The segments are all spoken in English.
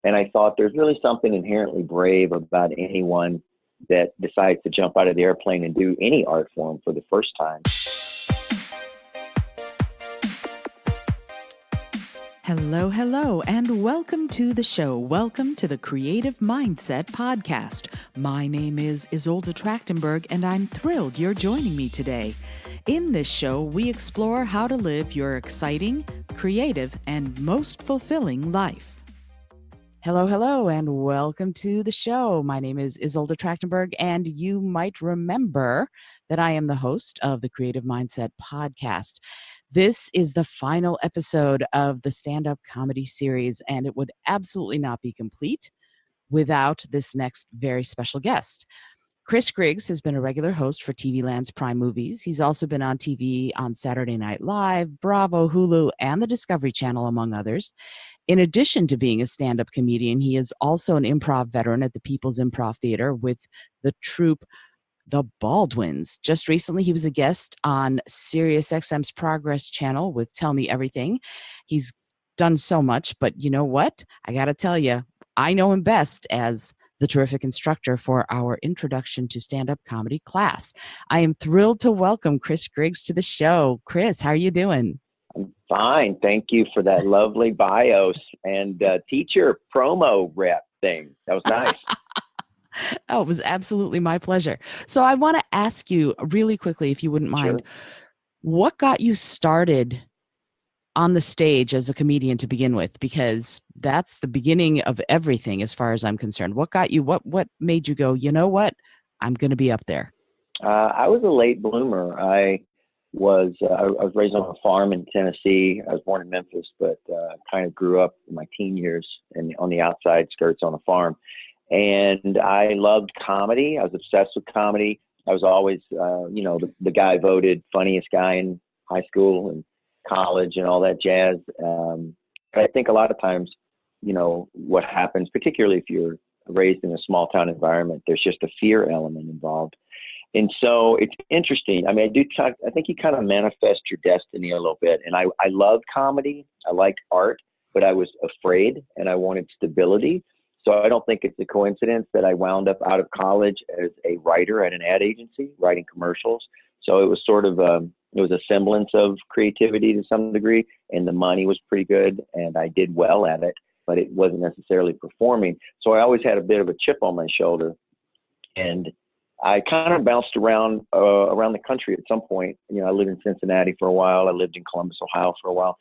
And I thought there's really something inherently brave about anyone that decides to jump out of the airplane and do any art form for the first time. Hello, and welcome to the show. Welcome to the Creative Mindset Podcast. My name is Isolde Trachtenberg, and I'm thrilled you're joining me today. In this show, we explore how to live your exciting, creative, and most fulfilling life. Hello, and welcome to the show. My name is Isolde Trachtenberg, and you might remember that I am the host of the Creative Mindset Podcast. This is the final episode of the stand-up comedy series, and it would absolutely not be complete without this next very special guest. Griggs has been a regular host for TV Land's Prime Movies. He's also been on TV on Saturday Night Live, Bravo, Hulu, and the Discovery Channel, among others. In addition to being a stand-up comedian, he is also an improv veteran at the People's Improv Theater with the troupe The Baldwins. Just recently, he was a guest on SiriusXM's Progress Channel with Tell Me Everything. He's done so much, but you know what? I got to tell you, I know him best as the terrific instructor for our Introduction to Stand-Up Comedy class. I am thrilled to welcome Griggs to the show. Chris, how are you doing? I'm fine. Thank you for that lovely bios and teacher promo rep thing. That was nice. Oh, it was absolutely my pleasure. So I want to ask you really quickly, if you wouldn't mind, Sure. What got you started on the stage as a comedian to begin with? Because that's the beginning of everything as far as I'm concerned. What got you, what made you go, you know what, I'm going to be up there? I was a late bloomer. I was raised on a farm in Tennessee. I was born in Memphis, but kind of grew up in my teen years and on the outside skirts on a farm. And I loved comedy. I was obsessed with comedy. I was always, the guy voted funniest guy in high school and college and all that jazz. But I think a lot of times, what happens, particularly if you're raised in a small town environment, there's just a fear element involved. And so it's interesting. I mean, I think you kind of manifest your destiny a little bit. And I loved comedy. I liked art, but I was afraid and I wanted stability. So I don't think it's a coincidence that I wound up out of college as a writer at an ad agency, writing commercials. So it was sort of it was a semblance of creativity to some degree, and the money was pretty good, and I did well at it, but it wasn't necessarily performing. So I always had a bit of a chip on my shoulder, and I kind of bounced around the country at some point. I lived in Cincinnati for a while. I lived in Columbus, Ohio for a while.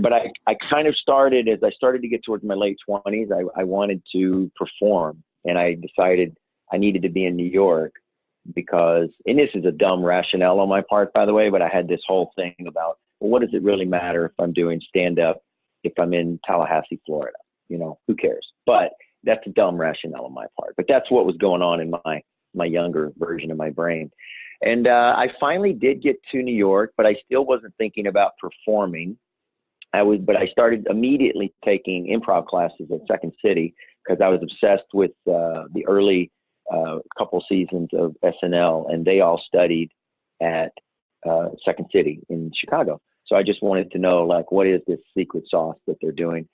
But I kind of started, as I started to get towards my late 20s, I wanted to perform. And I decided I needed to be in New York because, and this is a dumb rationale on my part, by the way, but I had this whole thing about, well, what does it really matter if I'm doing stand-up if I'm in Tallahassee, Florida? Who cares? But that's a dumb rationale on my part. But that's what was going on in my younger version of my brain. And I finally did get to New York, but I still wasn't thinking about performing. But I started immediately taking improv classes at Second City because I was obsessed with the early couple seasons of SNL, and they all studied at Second City in Chicago. So I just wanted to know, what is this secret sauce that they're doing?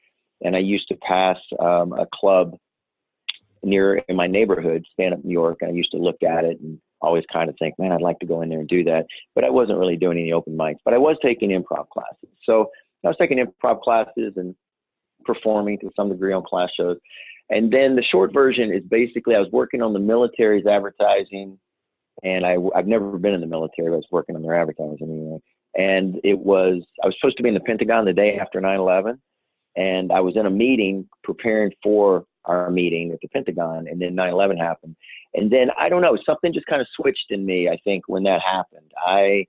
And I used to pass a club near in my neighborhood, Stand Up New York. And I used to look at it and always kind of think, man, I'd like to go in there and do that. But I wasn't really doing any open mics, but I was taking improv classes. So I was taking improv classes and performing to some degree on class shows. And then the short version is basically I was working on the military's advertising, and I've never been in the military, but I was working on their advertising anyway. And I was supposed to be in the Pentagon the day after 9/11. And I was in a meeting preparing for our meeting at the Pentagon, and then 9/11 happened. And then, I don't know, something just kind of switched in me, I think, when that happened. I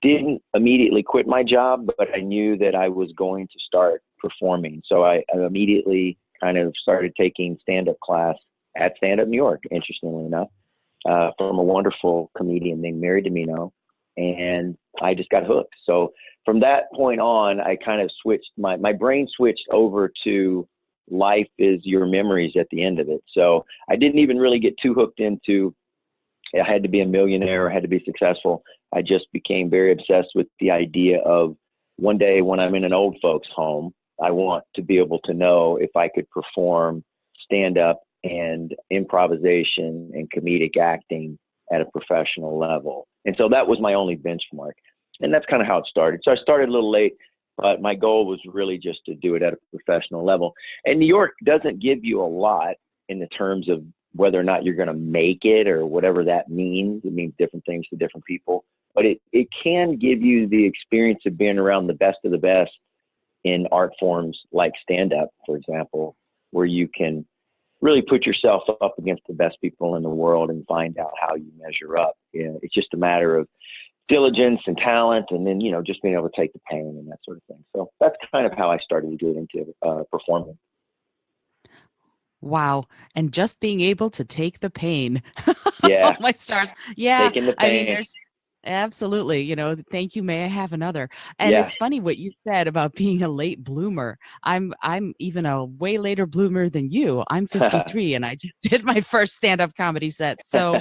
didn't immediately quit my job, but I knew that I was going to start performing. So I immediately kind of started taking stand-up class at Stand Up New York, interestingly enough, from a wonderful comedian named Mary Domino. And I just got hooked. So from that point on, I kind of switched, my brain switched over to life is your memories at the end of it. So I didn't even really get too hooked into, I had to be a millionaire, I had to be successful. I just became very obsessed with the idea of one day when I'm in an old folks home, I want to be able to know if I could perform stand up and improvisation and comedic acting at a professional level. And so that was my only benchmark. And that's kind of how it started. So I started a little late, but my goal was really just to do it at a professional level. And New York doesn't give you a lot in the terms of whether or not you're going to make it or whatever that means. It means different things to different people, but it can give you the experience of being around the best of the best in art forms like stand-up, for example, where you can really put yourself up against the best people in the world and find out how you measure up. It's just a matter of diligence and talent, and then, just being able to take the pain and that sort of thing. So that's kind of how I started to get into performing. Wow. And just being able to take the pain. Yeah. Oh, my stars. Yeah. Taking the I mean, pain. there's absolutely, thank you. May I have another? And Yeah. it's funny what you said about being a late bloomer. I'm even a way later bloomer than you. I'm 53 and I just did my first stand-up comedy set. So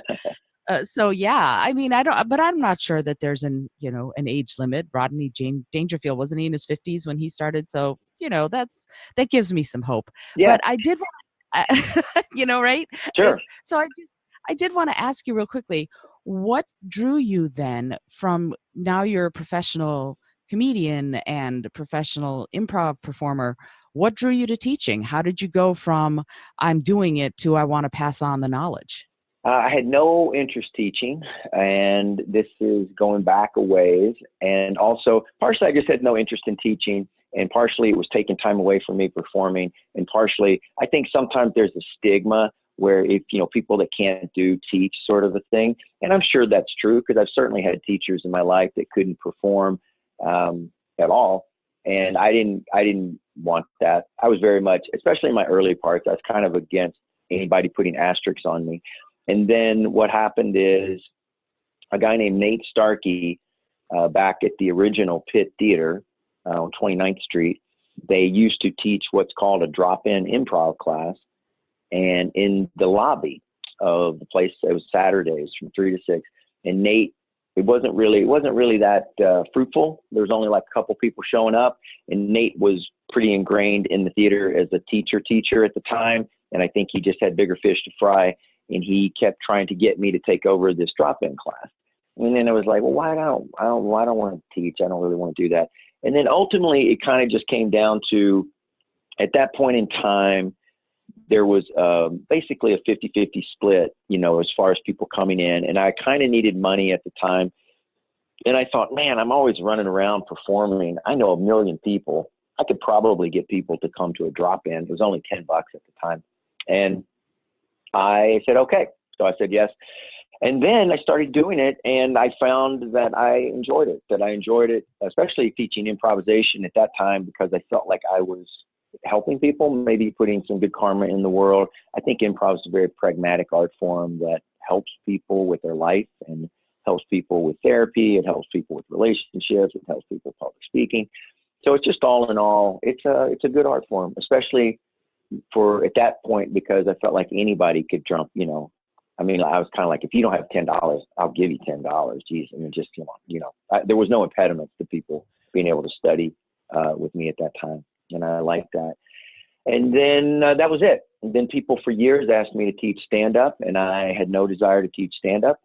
yeah, I mean, but I'm not sure that there's an age limit. Rodney Dangerfield, wasn't he in his 50s when he started? So, that gives me some hope. Yeah. But I did right? Sure. So I did want to ask you real quickly, what drew you then from, now you're a professional comedian and a professional improv performer, what drew you to teaching? How did you go from I'm doing it to I want to pass on the knowledge? I had no interest teaching, and this is going back a ways. And also, partially, I just had no interest in teaching, and partially it was taking time away from me performing. And partially, I think sometimes there's a stigma where if, people that can't do teach sort of a thing. And I'm sure that's true, because I've certainly had teachers in my life that couldn't perform at all. And I didn't want that. I was very much, especially in my early parts, I was kind of against anybody putting asterisks on me. And then what happened is a guy named Nate Starkey, back at the original Pitt Theater on 29th Street, they used to teach what's called a drop-in improv class. And in the lobby of the place, it was Saturdays from 3 to 6. And Nate, it wasn't really that fruitful. There was only like a couple people showing up. And Nate was pretty ingrained in the theater as a teacher at the time. And I think he just had bigger fish to fry. And he kept trying to get me to take over this drop-in class. And then I was like, well, why don't I want to teach? I don't really want to do that. And then ultimately it kind of just came down to, at that point in time, there was basically a 50-50 split, as far as people coming in. And I kind of needed money at the time. And I thought, man, I'm always running around performing. I know a million people. I could probably get people to come to a drop-in. It was only $10 at the time. And I said, okay. So I said yes. And then I started doing it, and I found that I enjoyed it, especially teaching improvisation at that time, because I felt like I was helping people, maybe putting some good karma in the world. I think improv is a very pragmatic art form that helps people with their life and helps people with therapy. It helps people with relationships. It helps people with public speaking. So it's just all in all, it's a good art form, especially for at that point, because I felt like anybody could jump, I mean, I was kind of like, if you don't have $10, I'll give you $10. Geez. I mean, just, there was no impediments to people being able to study with me at that time. And I liked that. And then that was it. And then people for years asked me to teach stand-up, and I had no desire to teach stand-up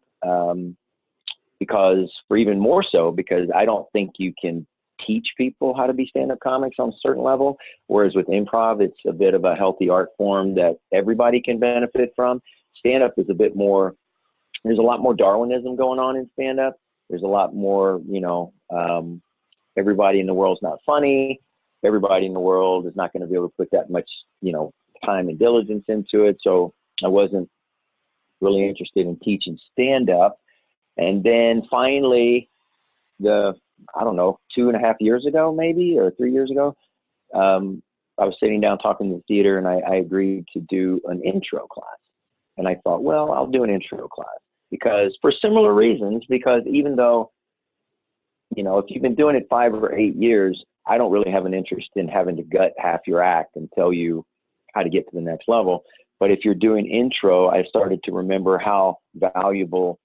because I don't think you can teach people how to be stand-up comics on a certain level. Whereas with improv, it's a bit of a healthy art form that everybody can benefit from. Stand-up is a bit more, there's a lot more Darwinism going on in stand-up. There's a lot more, everybody in the world's not funny. Everybody in the world is not going to be able to put that much, time and diligence into it. So I wasn't really interested in teaching stand-up. And then finally, 2.5 years ago, maybe, or 3 years ago, I was sitting down talking to the theater, and I agreed to do an intro class. And I thought, well, I'll do an intro class, because for similar reasons, because even though, if you've been doing it 5 or 8 years, I don't really have an interest in having to gut half your act and tell you how to get to the next level. But if you're doing intro, I started to remember how valuable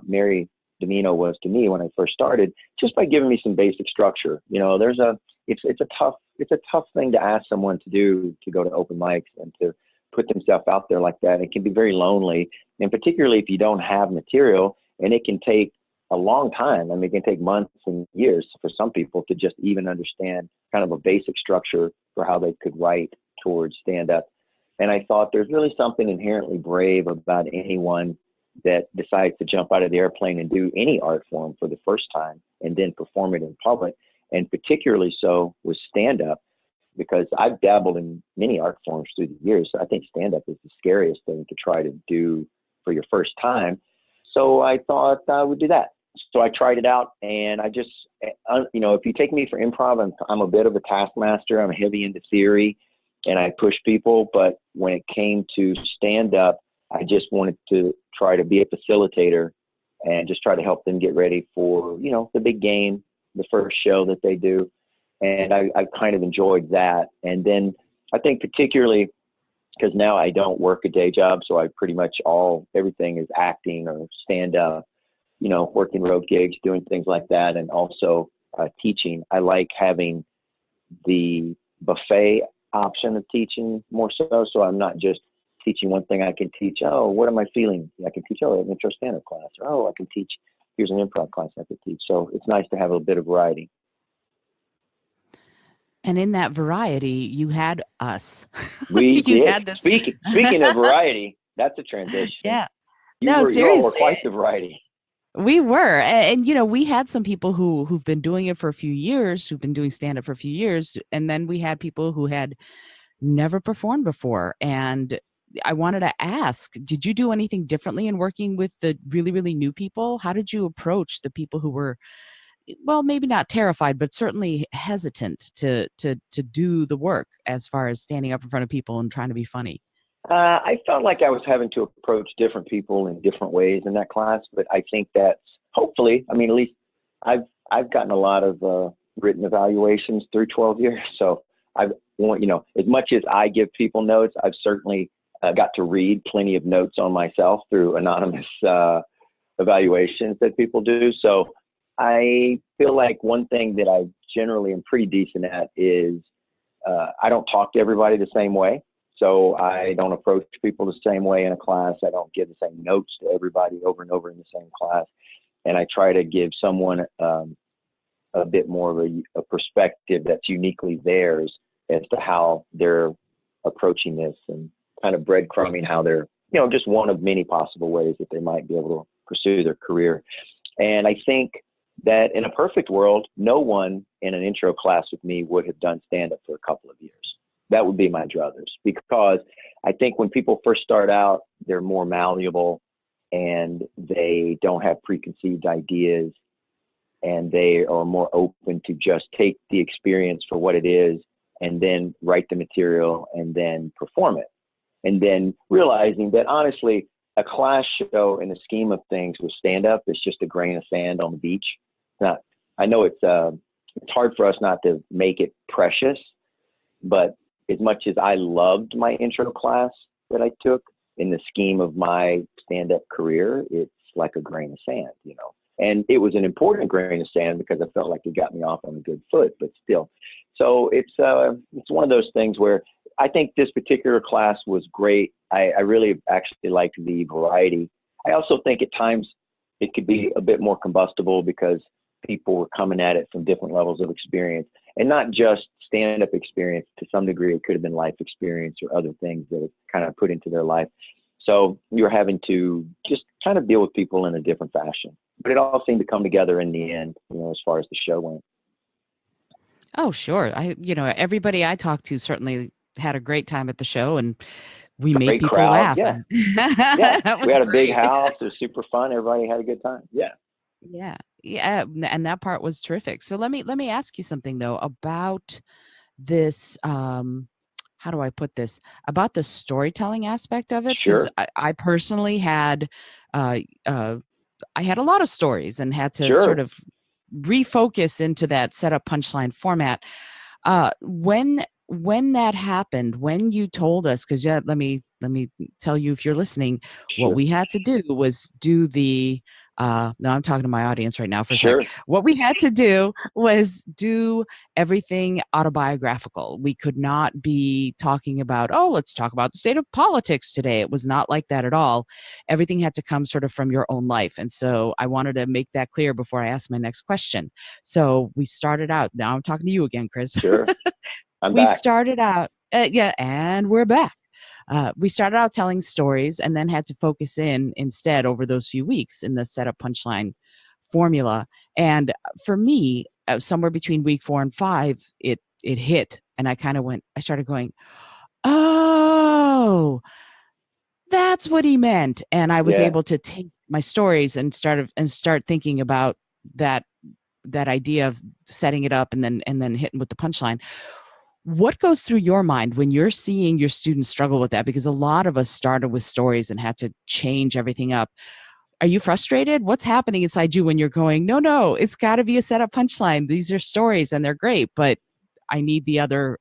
Mary Domino was to me when I first started, just by giving me some basic structure. There's a it's a tough thing to ask someone to do, to go to open mics and to put themselves out there like that. It can be very lonely, and particularly if you don't have material, and it can take a long time. I mean, it can take months and years for some people to just even understand kind of a basic structure for how they could write towards stand up. And I thought there's really something inherently brave about anyone that decides to jump out of the airplane and do any art form for the first time and then perform it in public, and particularly so with stand up, because I've dabbled in many art forms through the years. So I think stand up is the scariest thing to try to do for your first time. So I thought I would do that. So I tried it out, and I just, if you take me for improv, I'm a bit of a taskmaster. I'm heavy into theory, and I push people. But when it came to stand up, I just wanted to try to be a facilitator and just try to help them get ready for, the big game, the first show that they do. And I kind of enjoyed that. And then I think particularly because now I don't work a day job, so I pretty much everything is acting or stand up, working road gigs, doing things like that, and also teaching. I like having the buffet option of teaching more so I'm not just teaching one thing. I can teach, what am I feeling? I can teach, an intro stand-up class, or I can teach, here's an improv class I could teach. So it's nice to have a bit of variety. And in that variety, you had us. We did. Had this... Speaking of variety, that's a transition. Yeah. Seriously. You were quite the variety. We were. And we had some people who've been doing it for a few years, who've been doing stand-up for a few years. And then we had people who had never performed before. And I wanted to ask, did you do anything differently in working with the really, really new people? How did you approach the people who were, well, maybe not terrified, but certainly hesitant to do the work as far as standing up in front of people and trying to be funny? I felt like I was having to approach different people in different ways in that class, but I think that's hopefully, at least I've gotten a lot of written evaluations through 12 years. So as much as I give people notes, I've certainly got to read plenty of notes on myself through anonymous evaluations that people do. So I feel like one thing that I generally am pretty decent at is I don't talk to everybody the same way. So I don't approach people the same way in a class. I don't give the same notes to everybody over and over in the same class. And I try to give someone a bit more of a perspective that's uniquely theirs as to how they're approaching this, and kind of breadcrumbing how they're, just one of many possible ways that they might be able to pursue their career. And I think that in a perfect world, no one in an intro class with me would have done stand-up for a couple of years. That would be my druthers, because I think when people first start out, they're more malleable and they don't have preconceived ideas, and they are more open to just take the experience for what it is and then write the material and then perform it. And then realizing that honestly, a class show in the scheme of things with stand-up is just a grain of sand on the beach. I know it's hard for us not to make it precious, but as much as I loved my intro class that I took, in the scheme of my stand-up career, it's like a grain of sand, And it was an important grain of sand because I felt like it got me off on a good foot, but still. So it's one of those things where I think this particular class was great. I really actually liked the variety. I also think at times it could be a bit more combustible because people were coming at it from different levels of experience, and not just stand-up experience. To some degree, it could have been life experience or other things that it kind of put into their life. So you're having to just kind of deal with people in a different fashion. But it all seemed to come together in the end, as far as the show went. Oh, sure. Everybody I talked to certainly had a great time at the show, and we made people laugh. Yeah. Yeah. We had a big house. It was super fun. Everybody had a good time. Yeah. Yeah. And that part was terrific. So let me ask you something though about this. How do I put this? About the storytelling aspect of it. Sure. I personally had, I had a lot of stories and had to sort of refocus into that setup punchline format. When that happened, when you told us, because let me tell you, if you're listening, what we had to do was do the Now I'm talking to my audience right now for a sec. Sure. What we had to do was do everything autobiographical. We could not be talking about, oh, let's talk about the state of politics today. It was not like that at all. Everything had to come sort of from your own life. And so I wanted to make that clear before I ask my next question. So we started out, now I'm talking to you again, Chris. Sure. I'm We back. started out, yeah, and we're back. We started out telling stories and then had to focus in instead over those few weeks in the setup punchline formula. And for me, somewhere between week 4 and 5, it hit, and I started going, oh, that's what he meant. And I was Yeah. able to take my stories and start thinking about that idea of setting it up and then hitting with the punchline. What goes through your mind when you're seeing your students struggle with that? Because a lot of us started with stories and had to change everything up. Are you frustrated? What's happening inside you when you're going, no, it's got to be a setup punchline. These are stories and they're great, but I need the other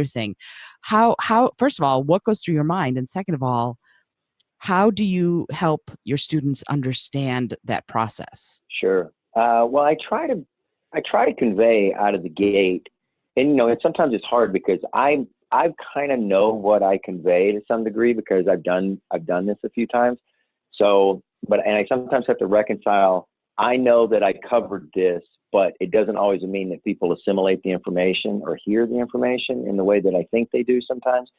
thing. How, first of all, what goes through your mind? And second of all, how do you help your students understand that process? Sure. Well, I try to convey out of the gate, and and sometimes it's hard because I kind of know what I convey to some degree because I've done this a few times. So, and I sometimes have to reconcile. I know that I covered this, but it doesn't always mean that people assimilate the information or hear the information in the way that I think they do sometimes.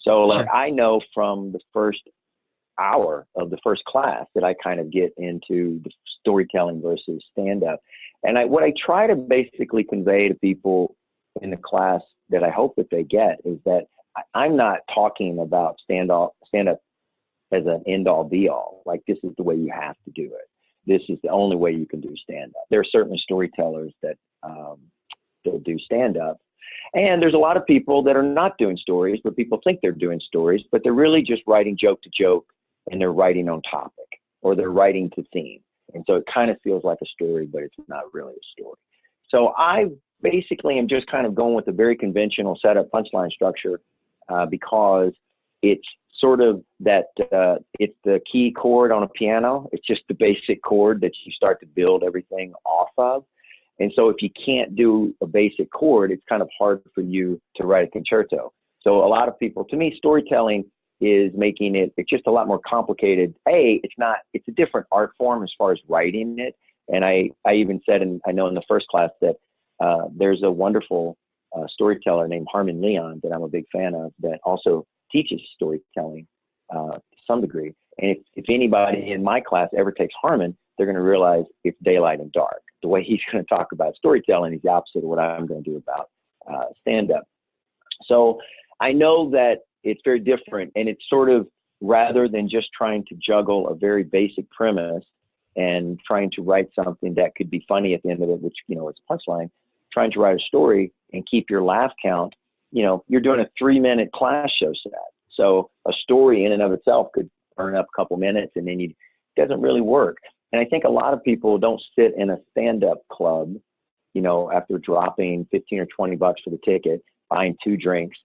So, like Sure. I know from the first hour of the first class that I kind of get into the storytelling versus stand up. And what I try to basically convey to people in the class that I hope that they get is that I'm not talking about stand up as an end all be all. Like this is the way you have to do it. This is the only way you can do stand up. There are certainly storytellers that do stand up. And there's a lot of people that are not doing stories, but people think they're doing stories, but they're really just writing joke to joke and they're writing on topic or they're writing to theme. And so it kind of feels like a story, but it's not really a story. So I basically am just kind of going with a very conventional setup punchline structure because it's sort of that it's the key chord on a piano. It's just the basic chord that you start to build everything off of. And so if you can't do a basic chord, it's kind of hard for you to write a concerto. So a lot of people, to me, storytelling is making it's just a lot more complicated. It's a different art form as far as writing it. And I even said, and I know in the first class that there's a wonderful storyteller named Harmon Leon that I'm a big fan of that also teaches storytelling to some degree. And if anybody in my class ever takes Harmon, they're going to realize it's daylight and dark. The way he's going to talk about storytelling is the opposite of what I'm going to do about stand-up. So I know that it's very different, and it's sort of rather than just trying to juggle a very basic premise and trying to write something that could be funny at the end of it, which, it's a punchline, trying to write a story and keep your laugh count. You're doing a 3-minute class show set. So a story in and of itself could burn up a couple minutes and then it doesn't really work. And I think a lot of people don't sit in a stand-up club, after dropping 15 or 20 bucks for the ticket, buying 2 drinks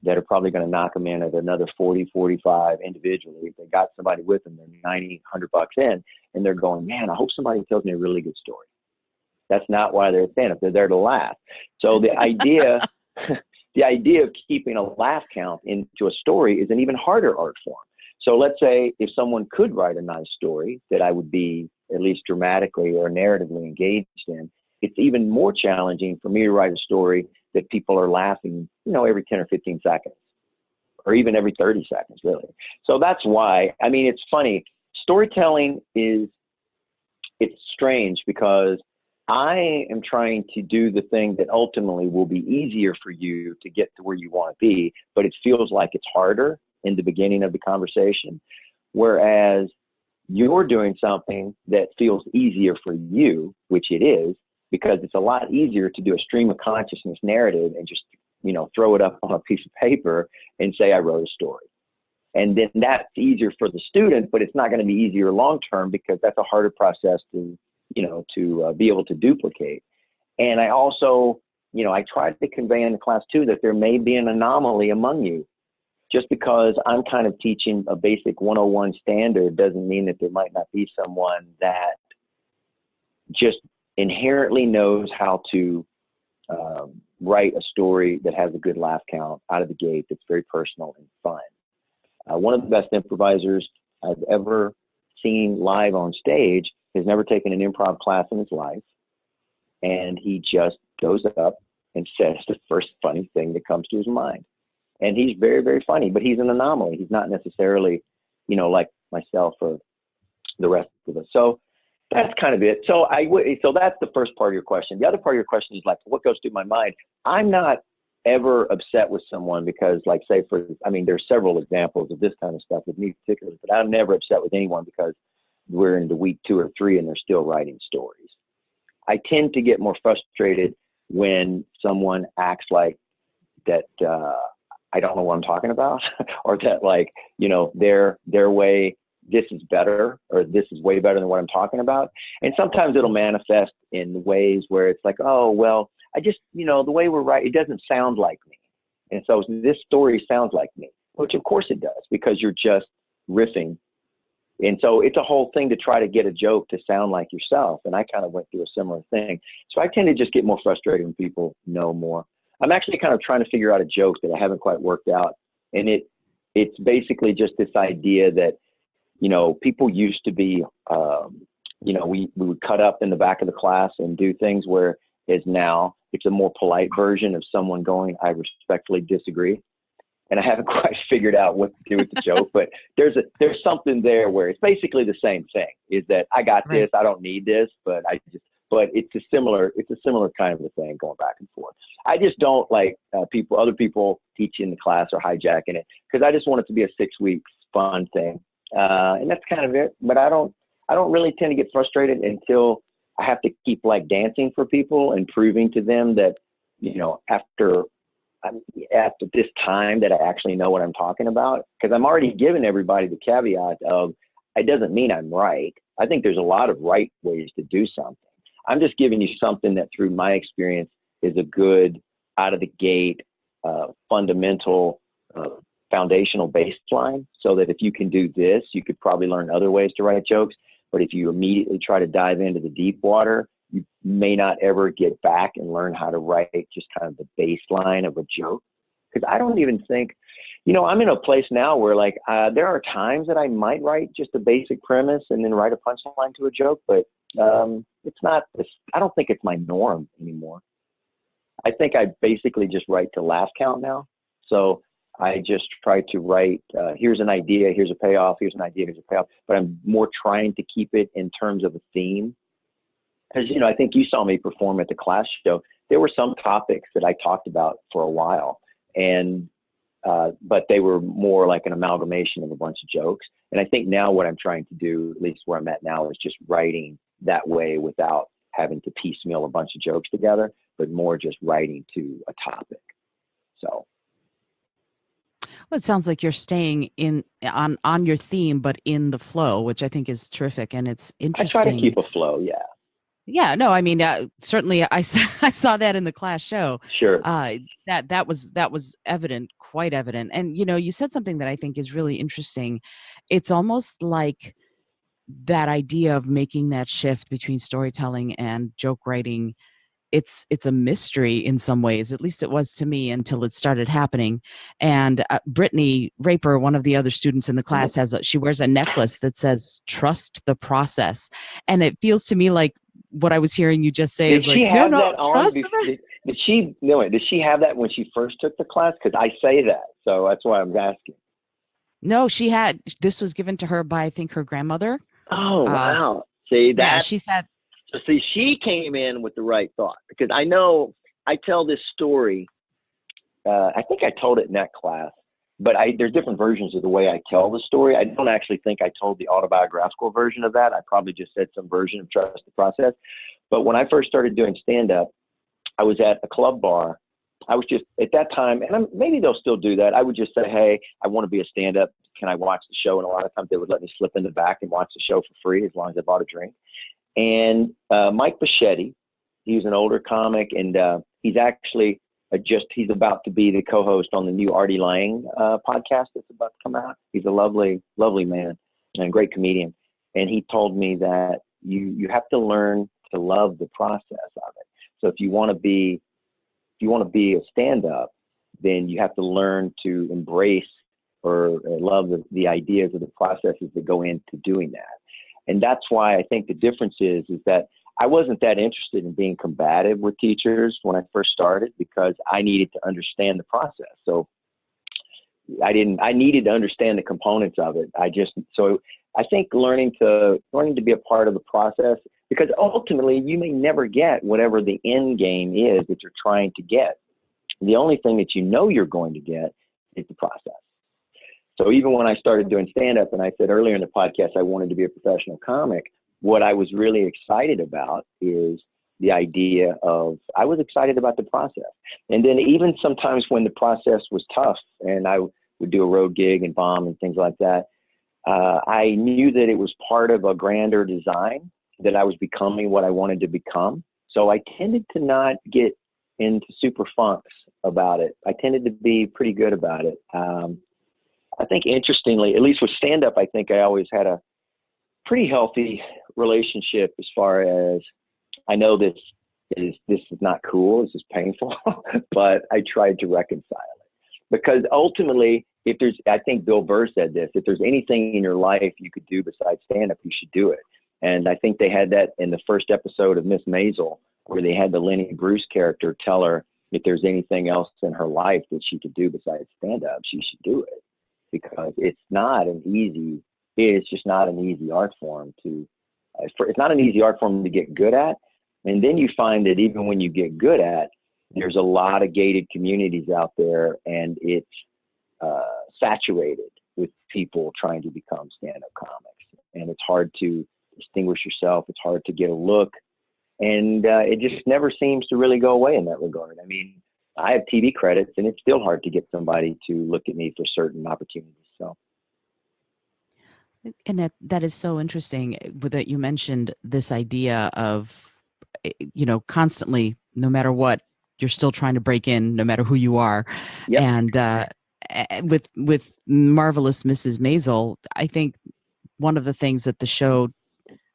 that are probably going to knock them in at another 40, 45 individually. If they got somebody with them, they're 90, 100 bucks in, and they're going, man, I hope somebody tells me a really good story. That's not why they're stand-up. They're there to laugh. So the idea of keeping a laugh count into a story is an even harder art form. So let's say if someone could write a nice story that I would be at least dramatically or narratively engaged in, it's even more challenging for me to write a story that people are laughing, every 10 or 15 seconds, or even every 30 seconds, really. So that's why, it's funny. Storytelling it's strange because I am trying to do the thing that ultimately will be easier for you to get to where you want to be, but it feels like it's harder in the beginning of the conversation. Whereas you're doing something that feels easier for you, which it is, because it's a lot easier to do a stream of consciousness narrative and just, throw it up on a piece of paper and say, I wrote a story. And then that's easier for the student, but it's not going to be easier long-term because that's a harder process to be able to duplicate. And I also, I tried to convey in the class too, that there may be an anomaly among you. Just because I'm kind of teaching a basic 101 standard doesn't mean that there might not be someone that just inherently knows how to write a story that has a good laugh count out of the gate, that's very personal and fun. One of the best improvisers I've ever seen live on stage has never taken an improv class in his life. And he just goes up and says the first funny thing that comes to his mind. And he's very, very funny, but he's an anomaly. He's not necessarily, like myself or the rest of us. So that's kind of it. So so that's the first part of your question. The other part of your question is like, what goes through my mind? I'm not ever upset with someone because, like, there's several examples of this kind of stuff with me particularly, but I'm never upset with anyone because we're into week 2 or 3 and they're still writing stories. I tend to get more frustrated when someone acts like that I don't know what I'm talking about, or that, like, their way, this is better, or this is way better than what I'm talking about. And sometimes it'll manifest in ways where it's like, oh, well, I just, the way we're writing, it doesn't sound like me. And so this story sounds like me, which of course it does, because you're just riffing. And so it's a whole thing to try to get a joke to sound like yourself. And I kind of went through a similar thing. So I tend to just get more frustrated when people know more. I'm actually kind of trying to figure out a joke that I haven't quite worked out. And it's basically just this idea that, people used to be, we would cut up in the back of the class and do things, where is now it's a more polite version of someone going, I respectfully disagree. And I haven't quite figured out what to do with the joke, but there's something there where it's basically the same thing, is that I got this, I don't need this, but it's a similar kind of a thing going back and forth. I just don't like other people teaching the class or hijacking it, because I just want it to be a 6 weeks fun thing. And that's kind of it. But I don't really tend to get frustrated until I have to keep like dancing for people and proving to them that, after this time that I actually know what I'm talking about, because I'm already giving everybody the caveat of, it doesn't mean I'm right. I think there's a lot of right ways to do something. I'm just giving you something that through my experience is a good out of the gate, fundamental, foundational baseline, so that if you can do this, you could probably learn other ways to write jokes. But if you immediately try to dive into the deep water, you may not ever get back and learn how to write just kind of the baseline of a joke. Because I don't even think, I'm in a place now where, like, there are times that I might write just a basic premise and then write a punchline to a joke, but it's not this. I don't think it's my norm anymore. I think I basically just write to laugh count now. So I just try to write, here's an idea, here's a payoff, here's an idea, here's a payoff. But I'm more trying to keep it in terms of a theme. Because, I think you saw me perform at the class show. There were some topics that I talked about for a while, and but they were more like an amalgamation of a bunch of jokes. And I think now what I'm trying to do, at least where I'm at now, is just writing that way without having to piecemeal a bunch of jokes together, but more just writing to a topic. So. Well, it sounds like you're staying on your theme, but in the flow, which I think is terrific, and it's interesting. I try to keep a flow, yeah. Yeah, no, I mean, certainly I saw that in the class show. Sure. That was evident, quite evident. And, you said something that I think is really interesting. It's almost like that idea of making that shift between storytelling and joke writing. It's a mystery in some ways, at least it was to me until it started happening. And Brittany Raper, one of the other students in the class, she wears a necklace that says, trust the process. And it feels to me like what I was hearing you just say is like, no, trust the process. Did she have that when she first took the class? Because I say that, so that's why I'm asking. No, this was given to her by, I think, her grandmother. Oh, wow. See, that. Yeah, she said. So see, she came in with the right thought, because I know I tell this story. I think I told it in that class, but there's different versions of the way I tell the story. I don't actually think I told the autobiographical version of that. I probably just said some version of trust the process. But when I first started doing stand-up, I was at a club bar. I was just, at that time, and maybe they'll still do that, I would just say, hey, I want to be a stand-up. Can I watch the show? And a lot of times they would let me slip in the back and watch the show for free as long as I bought a drink. And Mike Bichetti, he's an older comic, and he's actually he's about to be the co-host on the new Artie Lang podcast that's about to come out. He's a lovely, lovely man and a great comedian. And he told me that you have to learn to love the process of it. So if you want to be a stand-up, then you have to learn to embrace or love the ideas of the processes that go into doing that. And that's why I think the difference is that I wasn't that interested in being combative with teachers when I first started, because I needed to understand the process. So I needed to understand the components of it. So I think learning to be a part of the process, because ultimately you may never get whatever the end game is that you're trying to get. The only thing that you know you're going to get is the process. So even when I started doing stand-up, and I said earlier in the podcast I wanted to be a professional comic, what I was really excited about is the idea of, I was excited about the process. And then even sometimes when the process was tough and I would do a road gig and bomb and things like that, I knew that it was part of a grander design, that I was becoming what I wanted to become. So I tended to not get into super funks about it. I tended to be pretty good about it. I think interestingly, at least with stand-up, I think I always had a pretty healthy relationship as far as, I know this is not cool, this is painful, but I tried to reconcile it. Because ultimately, I think Bill Burr said this, if there's anything in your life you could do besides stand-up, you should do it. And I think they had that in the first episode of Miss Maisel, where they had the Lenny Bruce character tell her if there's anything else in her life that she could do besides stand-up, she should do it. Because it's just not an easy art form it's not an easy art form to get good at. And then you find that even when you get good at, there's a lot of gated communities out there, and it's saturated with people trying to become stand-up comics. And it's hard to distinguish yourself. It's hard to get a look. And it just never seems to really go away in that regard. I mean, I have TV credits, and it's still hard to get somebody to look at me for certain opportunities. So, and that is so interesting that you mentioned this idea of, constantly, no matter what, you're still trying to break in, no matter who you are. yep. And with Marvelous Mrs. Maisel, I think one of the things that the show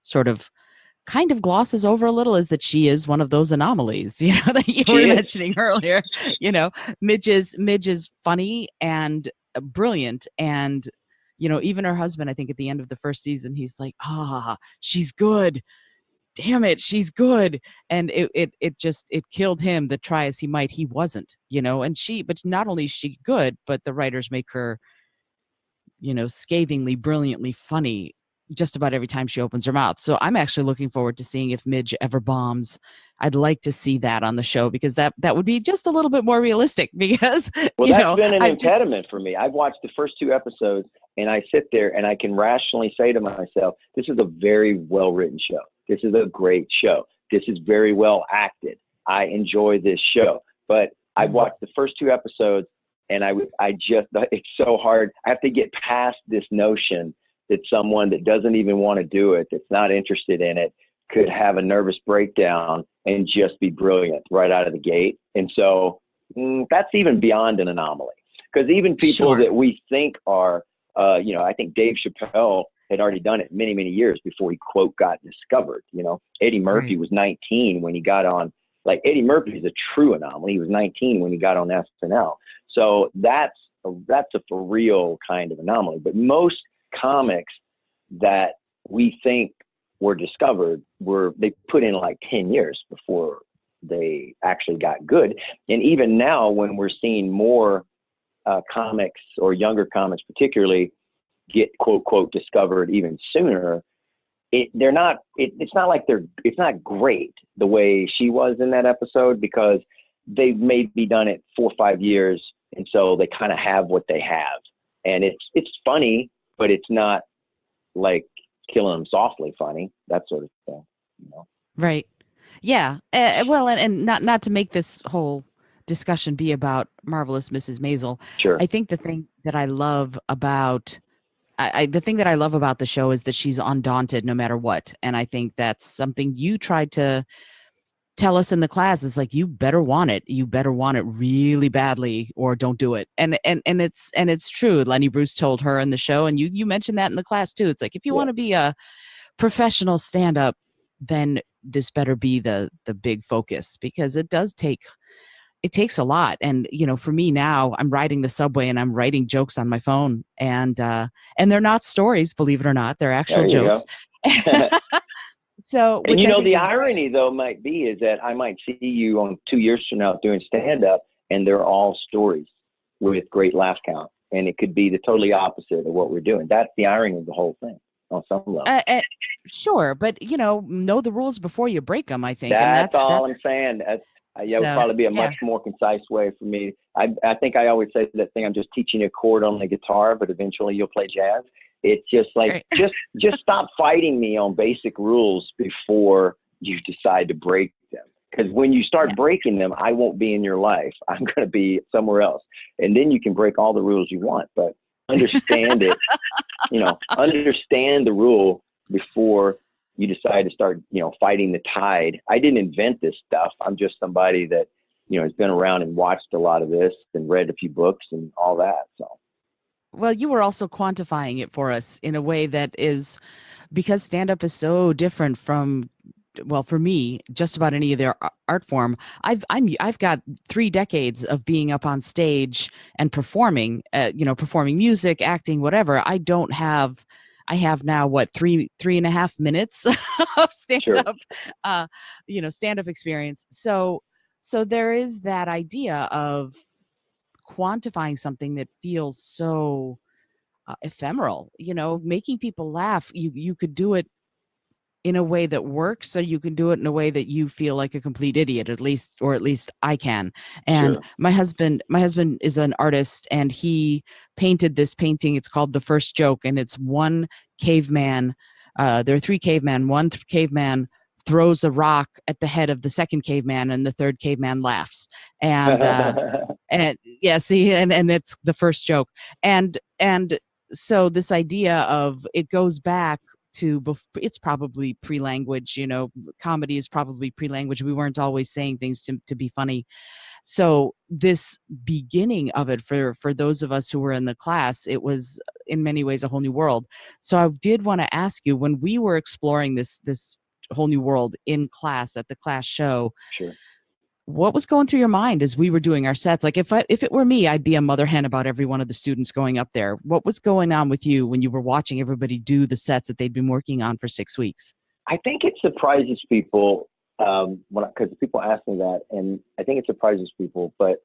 sort of kind of glosses over a little is that she is one of those anomalies, that you were mentioning earlier. Midge is funny and brilliant, and even her husband, I think at the end of the first season, he's like, she's good, damn it, she's good. And it killed him that try as he might, he wasn't. But not only is she good, but the writers make her scathingly brilliantly funny just about every time she opens her mouth. So I'm actually looking forward to seeing if Midge ever bombs. I'd like to see that on the show, because that would be just a little bit more realistic, because that's been an impediment for me. I've watched the first 2 episodes, and I sit there and I can rationally say to myself, this is a very well written show. This is a great show. This is very well acted. I enjoy this show. But I've watched the first 2 episodes, and it's so hard. I have to get past this notion that someone that doesn't even want to do it, that's not interested in it, could have a nervous breakdown and just be brilliant right out of the gate. And so that's even beyond an anomaly, because even people that we think are, I think Dave Chappelle had already done it many, many years before he, quote, got discovered. Eddie Murphy was 19 when he got on. Like, Eddie Murphy is a true anomaly. He was 19 when he got on SNL. So that's a for real kind of anomaly. But most comics that we think were discovered they put in like 10 years before they actually got good. And even now, when we're seeing more comics, or younger comics particularly, get, quote, quote, discovered even sooner, it's not great the way she was in that episode, because they've maybe done it 4 or 5 years, and so they kind of have what they have. And it's funny, but it's not like Killing Them Softly funny, that sort of thing. Right. Yeah. Well, and not to make this whole discussion be about Marvelous Mrs. Maisel. Sure. I think the thing that I love about the show is that she's undaunted no matter what. And I think that's something you tried to tell us in the class. It's like, you better want it. You better want it really badly, or don't do it. And it's true. Lenny Bruce told her in the show, and you mentioned that in the class too. It's like, if you want to be a professional stand-up, then this better be the big focus, because it takes a lot. And, for me now, I'm riding the subway and I'm writing jokes on my phone, and they're not stories, believe it or not, they're actual There you jokes. go. So, And which I think the is irony great. though might be is that I might see you on 2 years from now doing stand up, and they're all stories with great laugh count. And it could be the totally opposite of what we're doing. That's the irony of the whole thing on some level. Sure, but know the rules before you break them, I think, and That's all that's I'm saying. That would so probably be a yeah. much more concise way for me. I think I always say that thing, I'm just teaching you a chord on the guitar, but eventually you'll play jazz. It's just like, Right. just stop fighting me on basic rules before you decide to break them. Because when you start Yeah. breaking them, I won't be in your life. I'm going to be somewhere else. And then you can break all the rules you want, but understand it, understand the rule before you decide to start, fighting the tide. I didn't invent this stuff. I'm just somebody that, has been around and watched a lot of this and read a few books and all that. So. Well, you were also quantifying it for us in a way that is, because stand up is so different from, well, for me, just about any of their art form. I've got 3 decades of being up on stage and performing, performing music, acting, whatever. I have now what, 3.5 minutes of stand Sure. up, stand up experience. So there is that idea of quantifying something that feels so ephemeral, making people laugh. You could do it in a way that works, so you can do it in a way that you feel like a complete idiot, at least I can. And Sure. my husband is an artist, and he painted this painting. It's called The First Joke, and it's one caveman. There are 3 cavemen. One caveman throws a rock at the head of the second caveman, and the third caveman laughs. And yeah, see, and it's the first joke. And so this idea of, it goes back to, it's probably pre-language, comedy is probably pre-language. We weren't always saying things to be funny. So this beginning of it, for those of us who were in the class, it was in many ways a whole new world. So I did want to ask you, when we were exploring this whole new world in class at the class show, Sure. what was going through your mind as we were doing our sets? Like, if it were me, I'd be a mother hen about every one of the students going up there. What was going on with you when you were watching everybody do the sets that they'd been working on for 6 weeks? I think it surprises people, because people ask me that, and I think it surprises people, but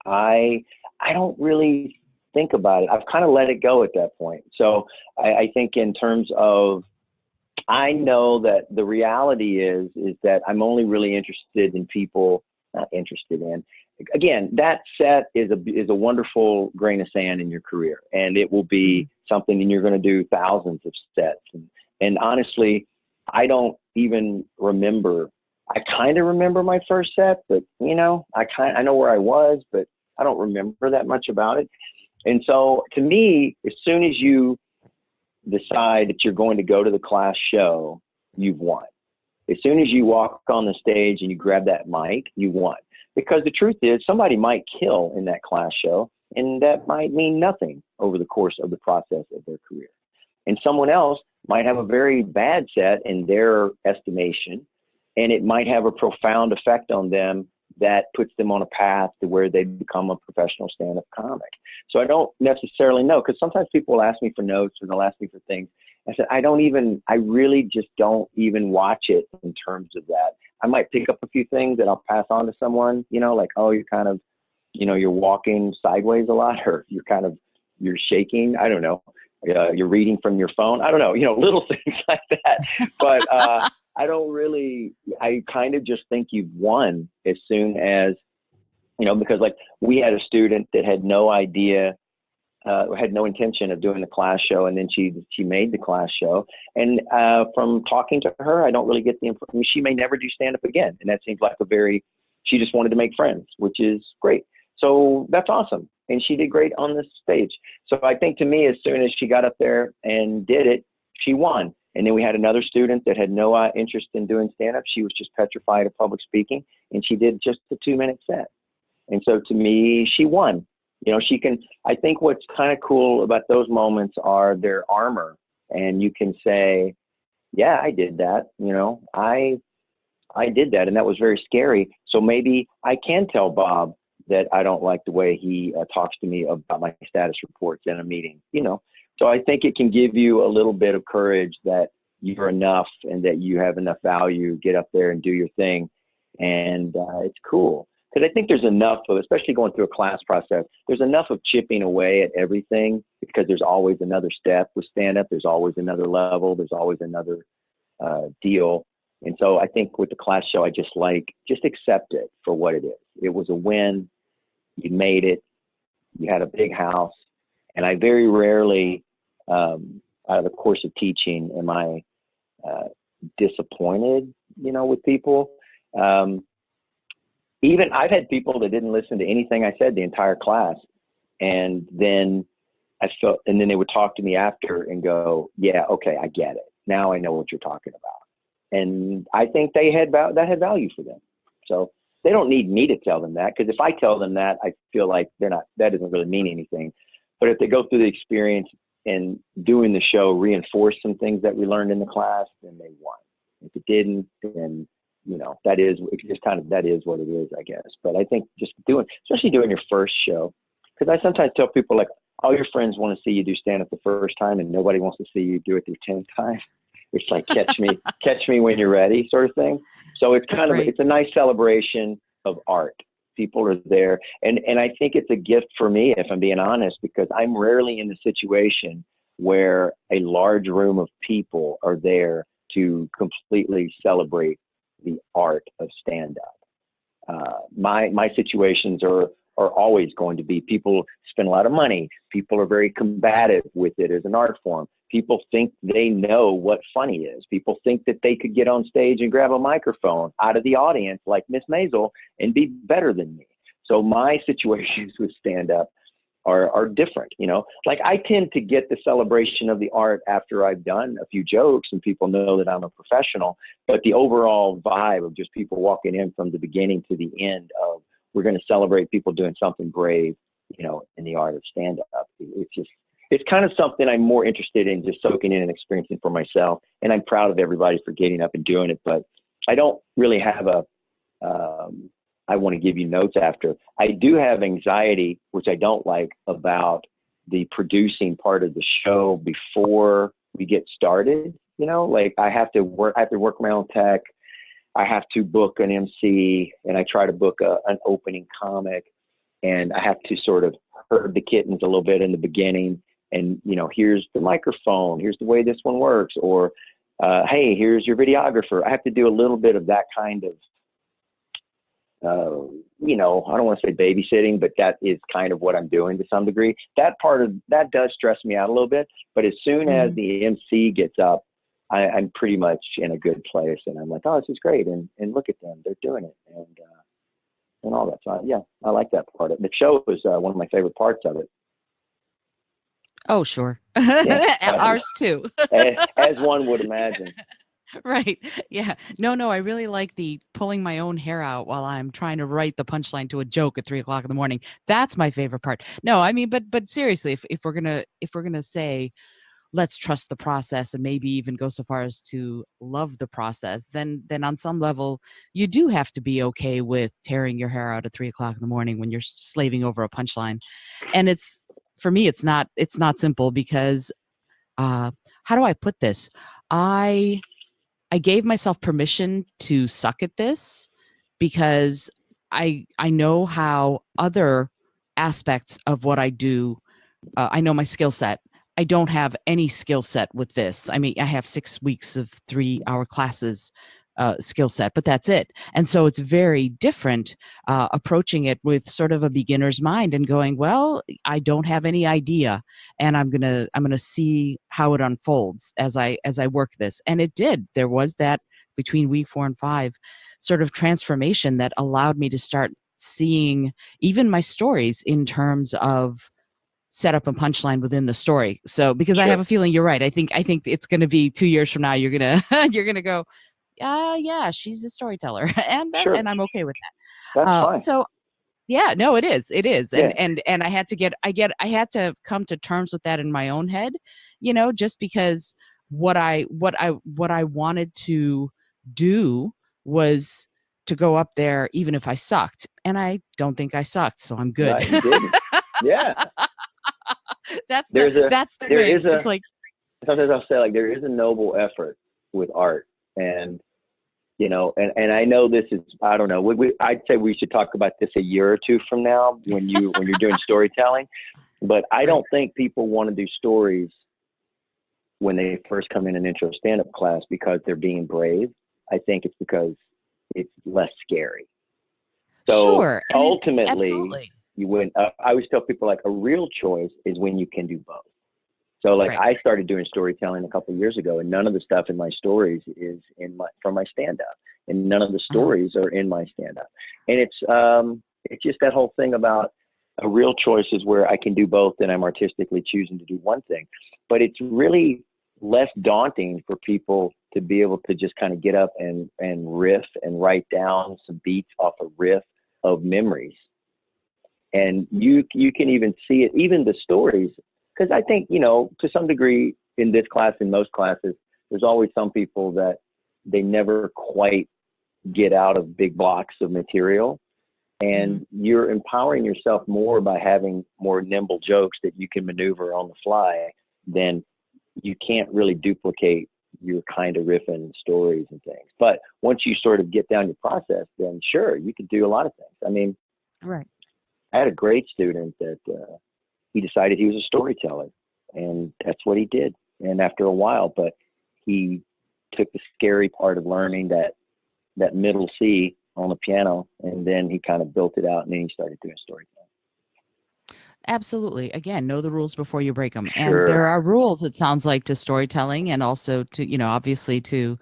I don't really think about it. I've kind of let it go at that point. So I think in terms of, I know that the reality is that I'm only really interested in people, not interested in. Again, that set is a wonderful grain of sand in your career, and it will be something, and you're going to do thousands of sets. And honestly, I don't even remember. I kind of remember my first set, but I know where I was, but I don't remember that much about it. And so to me, as soon as you decide that you're going to go to the class show, you've won. As soon as you walk on the stage and you grab that mic, you won. Because the truth is, somebody might kill in that class show, and that might mean nothing over the course of the process of their career. And someone else might have a very bad set in their estimation, and it might have a profound effect on them that puts them on a path to where they become a professional stand-up comic. So I don't necessarily know, because sometimes people will ask me for notes, or they'll ask me for things. I said, I really just don't even watch it in terms of that. I might pick up a few things that I'll pass on to someone, like, oh, you're kind of, you're walking sideways a lot, or you're shaking. I don't know. You're reading from your phone. I don't know, little things like that. But I kind of just think you've won as soon as, because like we had a student that had no idea, had no intention of doing the class show, and then she made the class show. And from talking to her, I don't really get the information. She may never do stand-up again, and that seems like she just wanted to make friends, which is great. So that's awesome, and she did great on the stage. So I think, to me, as soon as she got up there and did it, she won. And then we had another student that had no interest in doing stand-up. She was just petrified of public speaking, and she did just a 2-minute set. And so to me, she won. I think what's kind of cool about those moments are their armor. And you can say, yeah, I did that. I did that, and that was very scary. So maybe I can tell Bob that I don't like the way he talks to me about my status reports in a meeting, you know. So I think it can give you a little bit of courage that you're enough and that you have enough value. Get up there and do your thing, and it's cool. Because I think there's enough of, especially going through a class process, there's enough of chipping away at everything because there's always another step with stand-up. There's always another level. There's always another deal. And so I think with the class show, I just accept it for what it is. It was a win. You made it. You had a big house. And I very rarely, out of the course of teaching, am I disappointed, you know, with people. Even I've had people that didn't listen to anything I said the entire class. And then and then they would talk to me after and go, yeah, okay, I get it. Now I know what you're talking about. And I think that had value for them. So they don't need me to tell them that, because if I tell them that, I feel like that doesn't really mean anything. But if they go through the experience and doing the show reinforce some things that we learned in the class, then they won. If it didn't, then, you know, that is what it is, I guess. But I think especially doing your first show, because I sometimes tell people, like, all your friends want to see you do stand-up the first time and nobody wants to see you do it the 10th time. It's like, catch me when you're ready sort of thing. So it's kind of, it's a nice celebration of art. People are there. And I think it's a gift for me, if I'm being honest, because I'm rarely in the situation where a large room of people are there to completely celebrate the art of stand-up. My situations are always going to be, people spend a lot of money. People are very combative with it as an art form. People think they know what funny is. People think that they could get on stage and grab a microphone out of the audience like Miss Maisel and be better than me. So my situations with stand-up are different, you know. Like, I tend to get the celebration of the art after I've done a few jokes and people know that I'm a professional. But the overall vibe of just people walking in from the beginning to the end of, we're going to celebrate people doing something brave, you know, in the art of stand-up. It's kind of something I'm more interested in just soaking in and experiencing for myself. And I'm proud of everybody for getting up and doing it. But I don't really have I want to give you notes after. I do have anxiety, which I don't like, about the producing part of the show before we get started. You know, like, I have to work my own tech. I have to book an MC, and I try to book an opening comic, and I have to sort of herd the kittens a little bit in the beginning. And, you know, here's the microphone, here's the way this one works, or, hey, here's your videographer. I have to do a little bit of that kind of, you know, I don't want to say babysitting, but that is kind of what I'm doing to some degree. That does stress me out a little bit. But as soon as the MC gets up, I'm pretty much in a good place, and I'm like, oh, this is great, and look at them, they're doing it, and all that. So yeah, I like that part of it. The show is one of my favorite parts of it. Oh, sure. Yeah, Ours too. as one would imagine. Right. Yeah. No, I really like the pulling my own hair out while I'm trying to write the punchline to a joke at 3:00 in the morning. That's my favorite part. No, I mean, but seriously, if we're gonna say, let's trust the process and maybe even go so far as to love the process, then on some level, you do have to be okay with tearing your hair out at 3:00 in the morning when you're slaving over a punchline. And for me, it's not simple, because how do I put this? I gave myself permission to suck at this, because I know how other aspects of what I do, I know my skill set. I don't have any skill set with this. I mean, I have 6 weeks of 3-hour classes skill set, but that's it. And so it's very different approaching it with sort of a beginner's mind and going, well, I don't have any idea, and I'm gonna see how it unfolds as I work this. And it did. There was that between week 4 and 5 sort of transformation that allowed me to start seeing even my stories in terms of set up a punchline within the story. So, because I have a feeling you're right. I think it's going to be 2 years from now. You're gonna go, yeah, she's a storyteller, and I'm okay with that. That's fine. So, yeah, no, it is, Yeah. and I had to come to terms with that in my own head, you know, just because what I wanted to do was to go up there even if I sucked. And I don't think I sucked, so I'm good. Right, you didn't. Yeah. That's There's a that's the there thing. is a It's like, sometimes I'll say, like, there is a noble effort with art, and and I know this is, I don't know, I'd say we should talk about this a year or two from now when you're doing storytelling, but I don't think people want to do stories when they first come in an intro stand-up class because they're being brave. I think it's because it's less scary. So sure. And ultimately, absolutely. I always tell people, like, a real choice is when you can do both. So, like, Right. I started doing storytelling a couple of years ago, and none of the stuff in my stories is from my stand-up, and none of the stories are in my stand-up. And it's just that whole thing about a real choice is where I can do both, and I'm artistically choosing to do one thing. But it's really less daunting for people to be able to just kind of get up and riff and write down some beats off a riff of memories. And you can even see it, even the stories. Because I think, to some degree in this class, in most classes, there's always some people that they never quite get out of big blocks of material. And you're empowering yourself more by having more nimble jokes that you can maneuver on the fly. Then you can't really duplicate your kind of riffing stories and things. But once you sort of get down your process, then sure, you can do a lot of things. I mean, Right. I had a great student that he decided he was a storyteller, and that's what he did. And after a while, but he took the scary part of learning that middle C on the piano, and then he kind of built it out, and then he started doing storytelling. Absolutely. Again, know the rules before you break them. And Sure. there are rules, it sounds like, to storytelling, and also to, obviously to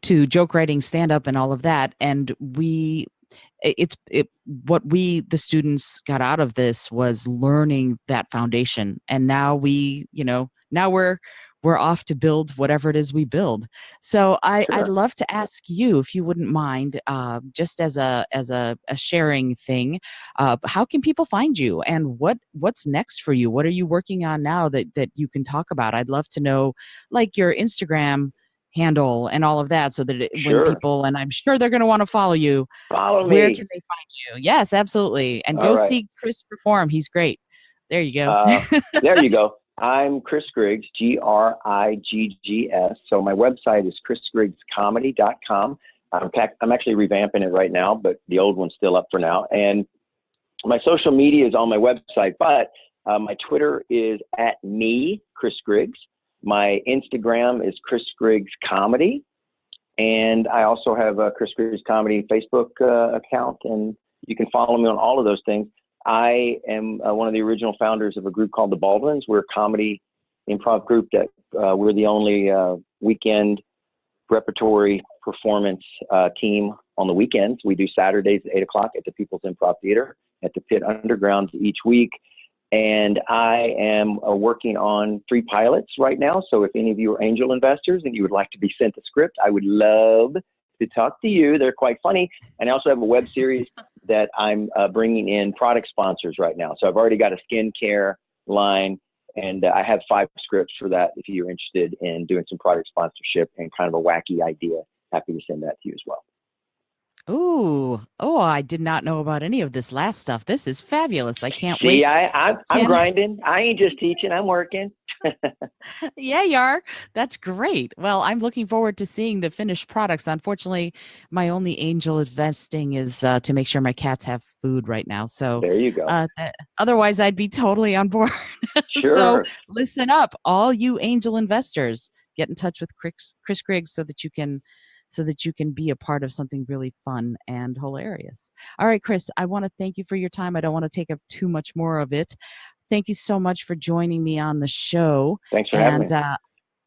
joke writing, stand up, and all of that. And what we, the students, got out of this was learning that foundation. And now now we're off to build whatever it is we build. So I'd Sure. love to ask you, if you wouldn't mind, just as a sharing thing, how can people find you, and what's next for you? What are you working on now that you can talk about? I'd love to know, like, your Instagram handle and all of that, so that when Sure. people, and I'm sure they're going to want to follow you, Follow where me. can they find you? Yes, absolutely. And All go right. see Chris perform. He's great. There you go. There you go. I'm Chris Griggs, Griggs. So my website is chrisgriggscomedy.com. I'm actually revamping it right now, but the old one's still up for now. And my social media is on my website, but my Twitter is @me, Chris Griggs. My Instagram is Chris Griggs Comedy. And I also have a Chris Griggs Comedy Facebook account, and you can follow me on all of those things. I am one of the original founders of a group called the Baldwins. We're a comedy improv group that we're the only weekend repertory performance team on the weekends. We do Saturdays at 8 o'clock at the People's Improv Theater at the Pit Underground each week. And I am working on 3 pilots right now. So if any of you are angel investors and you would like to be sent a script, I would love to talk to you. They're quite funny. And I also have a web series that I'm bringing in product sponsors right now. So I've already got a skincare line, and I have 5 scripts for that. If you're interested in doing some product sponsorship and kind of a wacky idea, happy to send that to you as well. Oh, I did not know about any of this last stuff. This is fabulous. I can't See, wait. I'm grinding. I ain't just teaching, I'm working. Yeah, you are. That's great. Well, I'm looking forward to seeing the finished products. Unfortunately, my only angel investing is to make sure my cats have food right now. So There you go. otherwise, I'd be totally on board. So Sure. listen up, all you angel investors. Get in touch with Chris Griggs so that you can be a part of something really fun and hilarious. All right, Chris, I want to thank you for your time. I don't want to take up too much more of it. Thank you so much for joining me on the show. Thanks for having me.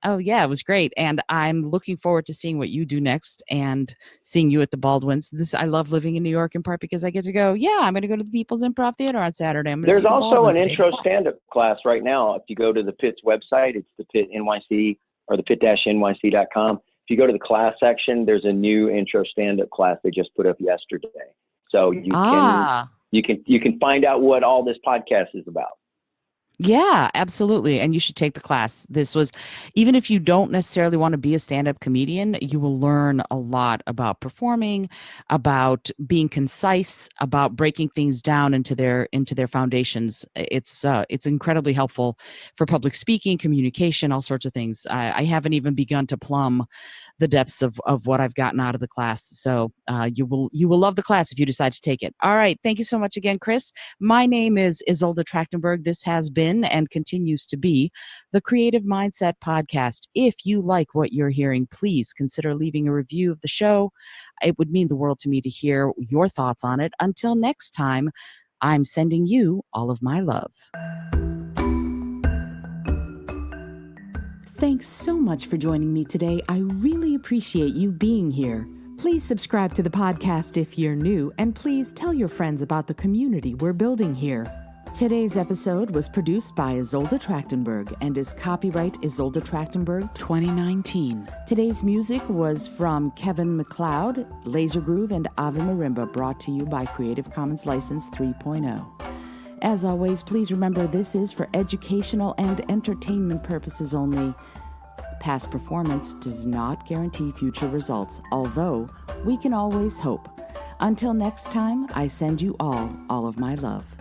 Oh, yeah, it was great. And I'm looking forward to seeing what you do next and seeing you at the Baldwins. I love living in New York, in part because I get to go, I'm going to go to the People's Improv Theater on Saturday. I'm going to see There's the also Baldwins an at 8 intro o'clock. stand-up class right now. If you go to the Pit's website, it's the Pit NYC or the pit-nyc.com. If you go to the class section, there's a new intro stand-up class they just put up yesterday. So you can find out what all this podcast is about. Yeah, absolutely. And you should take the class. This was, even if you don't necessarily want to be a stand-up comedian, you will learn a lot about performing, about being concise, about breaking things down into their foundations. It's incredibly helpful for public speaking, communication, all sorts of things. I haven't even begun to plumb the depths of what I've gotten out of the class. So you will love the class if you decide to take it. All right. Thank you so much again, Chris. My name is Isolde Trachtenberg. This has been and continues to be the Creative Mindset Podcast. If you like what you're hearing, please consider leaving a review of the show. It would mean the world to me to hear your thoughts on it. Until next time, I'm sending you all of my love. Thanks so much for joining me today. I really appreciate you being here. Please subscribe to the podcast if you're new, and please tell your friends about the community we're building here. Today's episode was produced by Isolde Trachtenberg and is copyright Isolde Trachtenberg 2019. Today's music was from Kevin MacLeod, Laser Groove, and Ave Marimba, brought to you by Creative Commons License 3.0. As always, please remember this is for educational and entertainment purposes only. Past performance does not guarantee future results, although we can always hope. Until next time, I send you all of my love.